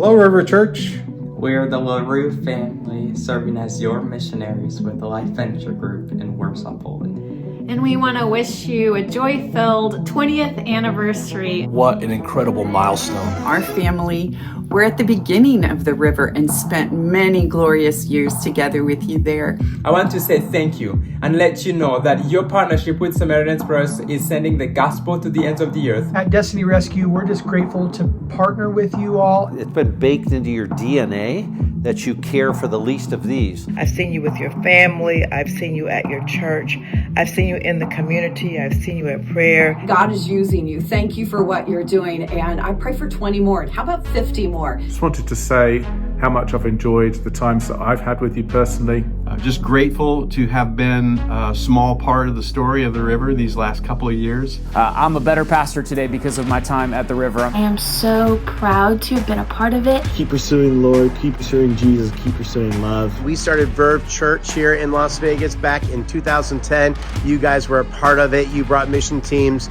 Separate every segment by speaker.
Speaker 1: Hello, River Church.
Speaker 2: We're the LaRue family, serving as your missionaries with the Life Venture Group in Warsaw, Poland.
Speaker 3: And we want to wish you a joy-filled 20th anniversary.
Speaker 4: What an incredible milestone.
Speaker 5: Our family, we're at the beginning of the river and spent many glorious years together with you there.
Speaker 6: I want to say thank you and let you know that your partnership with Samaritan's Purse is sending the gospel to the ends of the earth.
Speaker 7: At Destiny Rescue, we're just grateful to partner with you all.
Speaker 8: It's been baked into your DNA that you care for the least of these.
Speaker 9: I've seen you with your family. I've seen you at your church. I've seen you in the community. I've seen you at prayer.
Speaker 10: God is using you. Thank you for what you're doing. And I pray for 20 more. How about 50 more?
Speaker 11: Just wanted to say how much I've enjoyed the times that I've had with you personally.
Speaker 12: I'm just grateful to have been a small part of the story of the river these last couple of years.
Speaker 13: I'm a better pastor today because of my time at the river.
Speaker 14: I am so proud to have been a part of it.
Speaker 15: Keep pursuing the Lord, keep pursuing Jesus, keep pursuing love.
Speaker 16: We started Verve Church here in Las Vegas back in 2010. You guys were a part of it. You brought mission teams.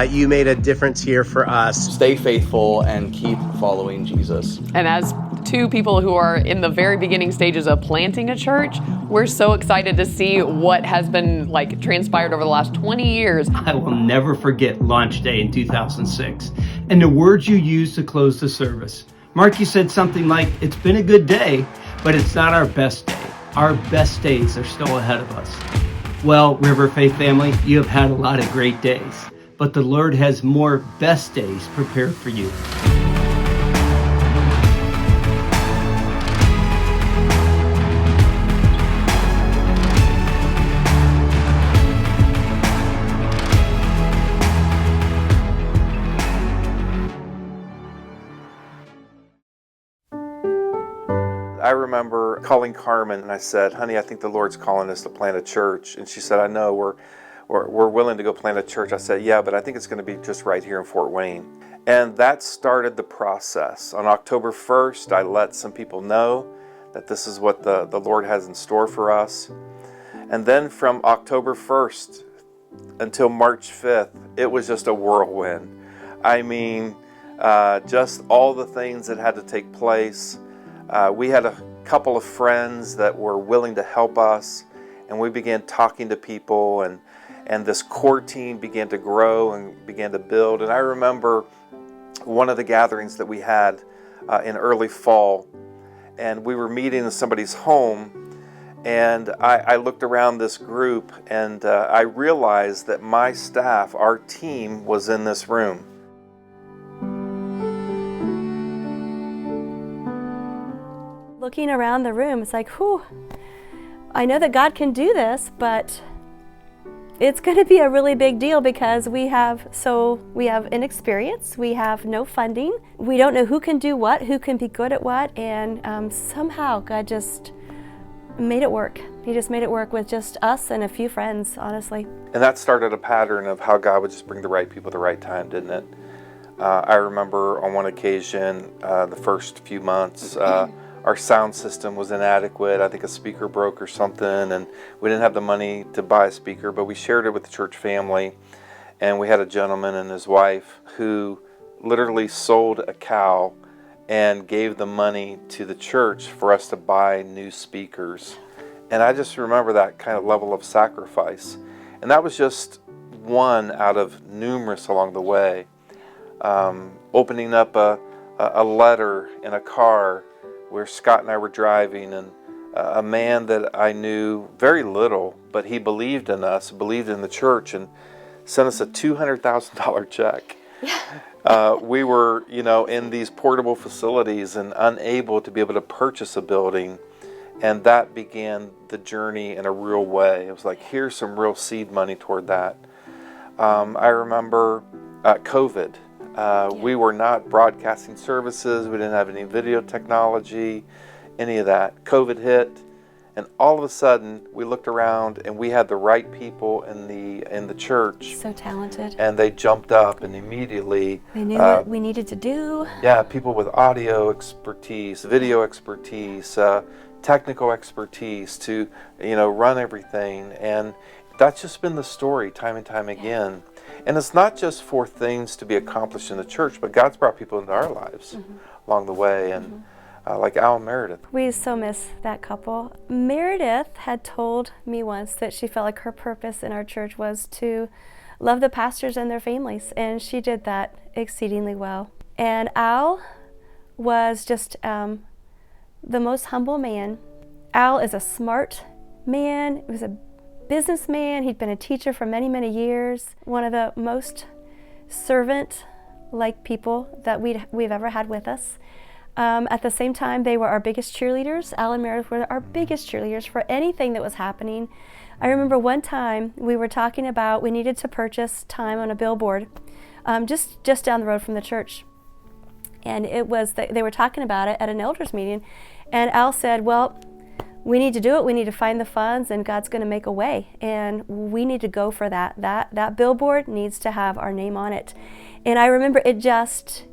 Speaker 16: You made a difference here for us.
Speaker 17: Stay faithful and keep following Jesus.
Speaker 18: And as two people who are in the very beginning stages of planting a church, we're so excited to see what has been transpired over the last 20 years.
Speaker 19: I will never forget launch day in 2006 and the words you used to close the service. Mark, you said something like, it's been a good day, but it's not our best day. Our best days are still ahead of us. Well, River Faith family, you have had a lot of great days, but the Lord has more best days prepared for you.
Speaker 20: I remember calling Carmen and I said, honey, I think the Lord's calling us to plant a church. And she said, I know, we're willing to go plant a church. I said, yeah, but I think it's going to be just right here in Fort Wayne. And that started the process. On October 1st, I let some people know that this is what the Lord has in store for us. And then from October 1st until March 5th, it was just a whirlwind. I mean, just all the things that had to take place. We had a couple of friends that were willing to help us, and we began talking to people, and this core team began to grow and began to build. And I remember one of the gatherings that we had in early fall, and we were meeting in somebody's home, and I looked around this group, and I realized that my staff, our team, was in this room.
Speaker 6: Looking around the room, it's like, whew, I know that God can do this, but it's going to be a really big deal because we have inexperience, we have no funding, we don't know who can do what, who can be good at what, and somehow God just made it work. He just made it work with just us and a few friends, honestly.
Speaker 20: And that started a pattern of how God would just bring the right people at the right time, didn't it? I remember on one occasion, the first few months, our sound system was inadequate. I think a speaker broke or something, and we didn't have the money to buy a speaker, but we shared it with the church family. And we had a gentleman and his wife who literally sold a cow and gave the money to the church for us to buy new speakers. And I just remember that kind of level of sacrifice. And that was just one out of numerous along the way. Opening up a letter in a car where Scott and I were driving, and a man that I knew very little, but he believed in us, believed in the church, and sent us a $200,000 check. Yeah. We were, in these portable facilities and unable to be able to purchase a building, and that began the journey in a real way. It was like, here's some real seed money toward that. I remember COVID. We were not broadcasting services. We didn't have any video technology, any of that. COVID hit, and all of a sudden we looked around and we had the right people in the church.
Speaker 6: So talented.
Speaker 20: And they jumped up and immediately
Speaker 6: they knew what we needed to do.
Speaker 20: Yeah, people with audio expertise, video expertise, technical expertise to run everything, and that's just been the story time and time again. And it's not just for things to be accomplished in the church, but God's brought people into our lives along the way, and like Al and Meredith.
Speaker 6: We so miss that couple. Meredith had told me once that she felt like her purpose in our church was to love the pastors and their families, and she did that exceedingly well. And Al was just the most humble man. Al is a smart man. He was a businessman. He'd been a teacher for many, many years. One of the most servant-like people that we've ever had with us. At the same time, they were our biggest cheerleaders. Al and Meredith were our biggest cheerleaders for anything that was happening. I remember one time we were talking about we needed to purchase time on a billboard just down the road from the church. And it was they were talking about it at an elders meeting, and Al said, well, we need to do it. We need to find the funds, and God's going to make a way, and we need to go for that. That billboard needs to have our name on it. And I remember it just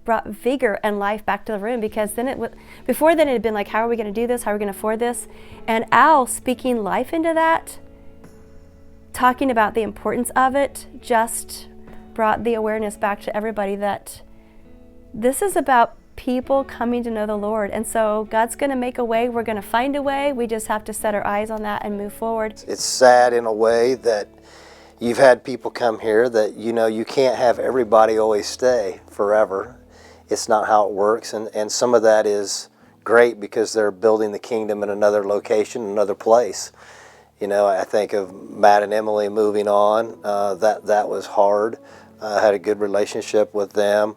Speaker 6: brought vigor and life back to the room, because then before then it had been like, how are we going to do this? How are we going to afford this? And Al speaking life into that, talking about the importance of it, just brought the awareness back to everybody that this is about people coming to know the Lord. And so God's going to make a way. We're going to find a way. We just have to set our eyes on that and move forward.
Speaker 1: It's sad in a way that you've had people come here that you can't have everybody always stay forever. It's not how it works, and some of that is great because they're building the kingdom in another location, another place. I think of Matt and Emily moving on. That was hard. I had a good relationship with them,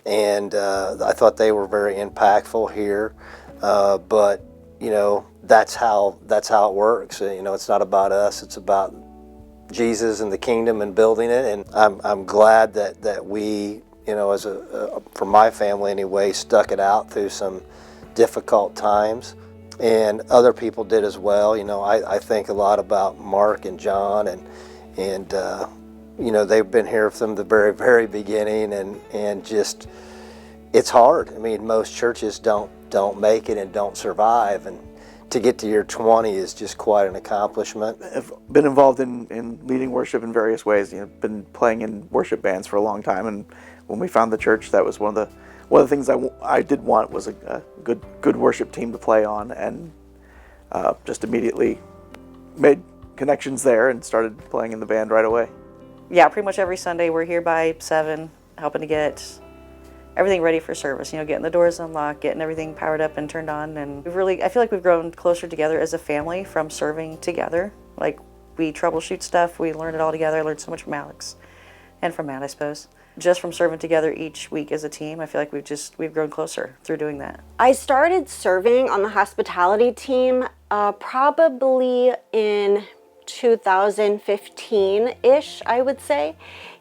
Speaker 1: and I thought they were very impactful here. But that's how it works. It's not about us. It's about Jesus and the kingdom and building it. And I'm glad that we, for my family anyway, stuck it out through some difficult times, and other people did as well. I think a lot about Mark and John, and they've been here from the very, very beginning, and just it's hard. I mean, most churches don't make it and don't survive, and to get to year 20 is just quite an accomplishment.
Speaker 21: I've been involved in leading worship in various ways. Been playing in worship bands for a long time, and when we found the church, that was one of the things I did want was a good worship team to play on, and just immediately made connections there and started playing in the band right away.
Speaker 22: Yeah, pretty much every Sunday we're here by 7, helping to get everything ready for service, getting the doors unlocked, getting everything powered up and turned on. And I feel like we've grown closer together as a family from serving together. Like, we troubleshoot stuff, we learn it all together. I learned so much from Alex and from Matt, I suppose. Just from serving together each week as a team, I feel like we've grown closer through doing that.
Speaker 23: I started serving on the hospitality team probably in 2015-ish, I would say.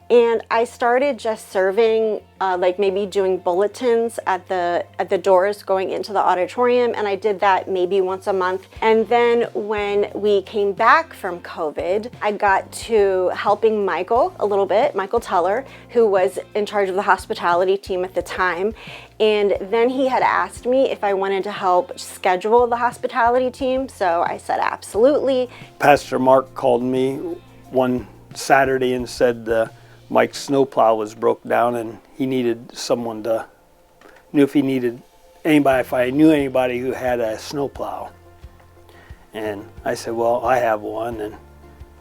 Speaker 23: And I started just serving, like maybe doing bulletins at the doors going into the auditorium, and I did that maybe once a month. And then when we came back from COVID, I got to helping Michael a little bit, Michael Teller, who was in charge of the hospitality team at the time. And then he had asked me if I wanted to help schedule the hospitality team, so I said absolutely.
Speaker 15: Pastor Mark called me one Saturday and said Mike's snowplow was broke down and he needed someone if I knew anybody who had a snowplow. And I said, well, I have one and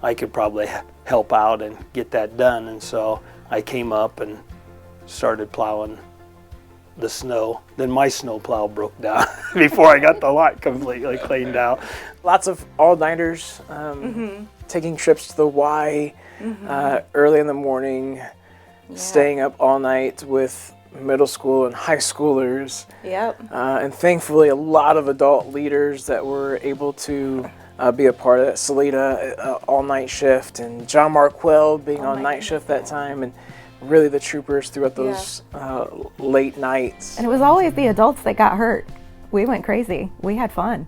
Speaker 15: I could probably help out and get that done. And so I came up and started plowing the snow. Then my snowplow broke down before I got the lot completely cleaned out.
Speaker 24: Lots of all-nighters, taking trips to the Y, early in the morning, staying up all night with middle school and high schoolers.
Speaker 23: Yep.
Speaker 24: And thankfully, a lot of adult leaders that were able to be a part of it. Salita, all-night shift, and John Marquell being on night shift that time, and really the troopers throughout those late nights.
Speaker 3: And it was always the adults that got hurt. We went crazy. We had fun.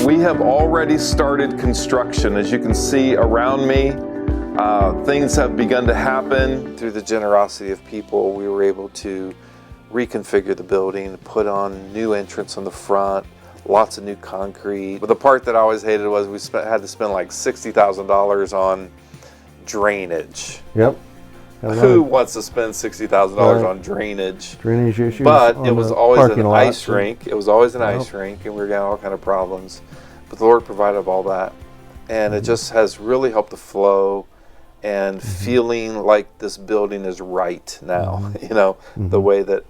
Speaker 20: We have already started construction. As you can see around me, things have begun to happen. Through the generosity of people, we were able to reconfigure the building, put on new entrance on the front, lots of new concrete. But the part that I always hated was we had to spend like $60,000 on drainage.
Speaker 8: Yep.
Speaker 20: who wants to spend $60,000 on drainage?
Speaker 2: Drainage issues.
Speaker 20: But it was always an ice
Speaker 2: lot,
Speaker 20: rink. It was always an ice rink, and we were getting all kind of problems. But the Lord provided all that, and it just has really helped the flow and feeling like this building is right now. You know, the way that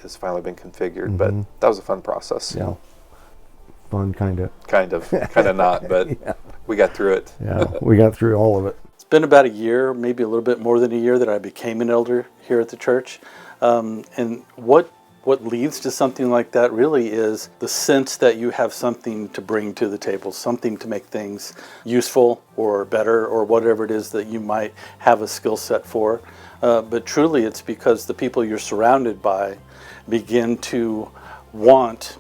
Speaker 20: it's finally been configured. But that was a fun process.
Speaker 2: Yeah. Fun, kind of.
Speaker 20: Kind of not, but we got through it.
Speaker 2: Yeah, we got through all of it.
Speaker 4: It's been about a year, maybe a little bit more than a year, that I became an elder here at the church. And what leads to something like that really is the sense that you have something to bring to the table, something to make things useful or better or whatever it is that you might have a skill set for. But truly it's because the people you're surrounded by begin to want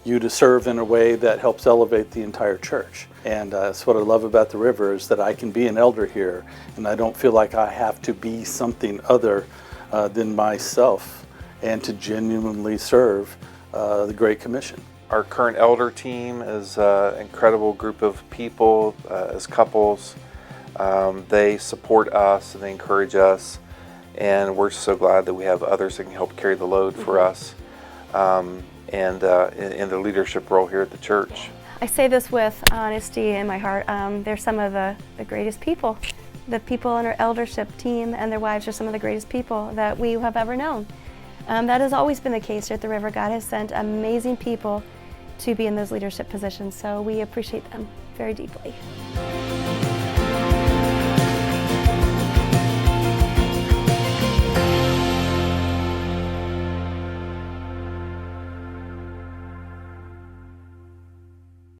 Speaker 4: you to serve in a way that helps elevate the entire church. And that's what I love about the River, is that I can be an elder here and I don't feel like I have to be something other than myself, and to genuinely serve the Great Commission.
Speaker 20: Our current elder team is an incredible group of people as couples. They support us and they encourage us, and we're so glad that we have others that can help carry the load for us. And in the leadership role here at the church.
Speaker 6: I say this with honesty in my heart. They're some of the greatest people. The people in our eldership team and their wives are some of the greatest people that we have ever known. That has always been the case here at the River. God has sent amazing people to be in those leadership positions, so we appreciate them very deeply.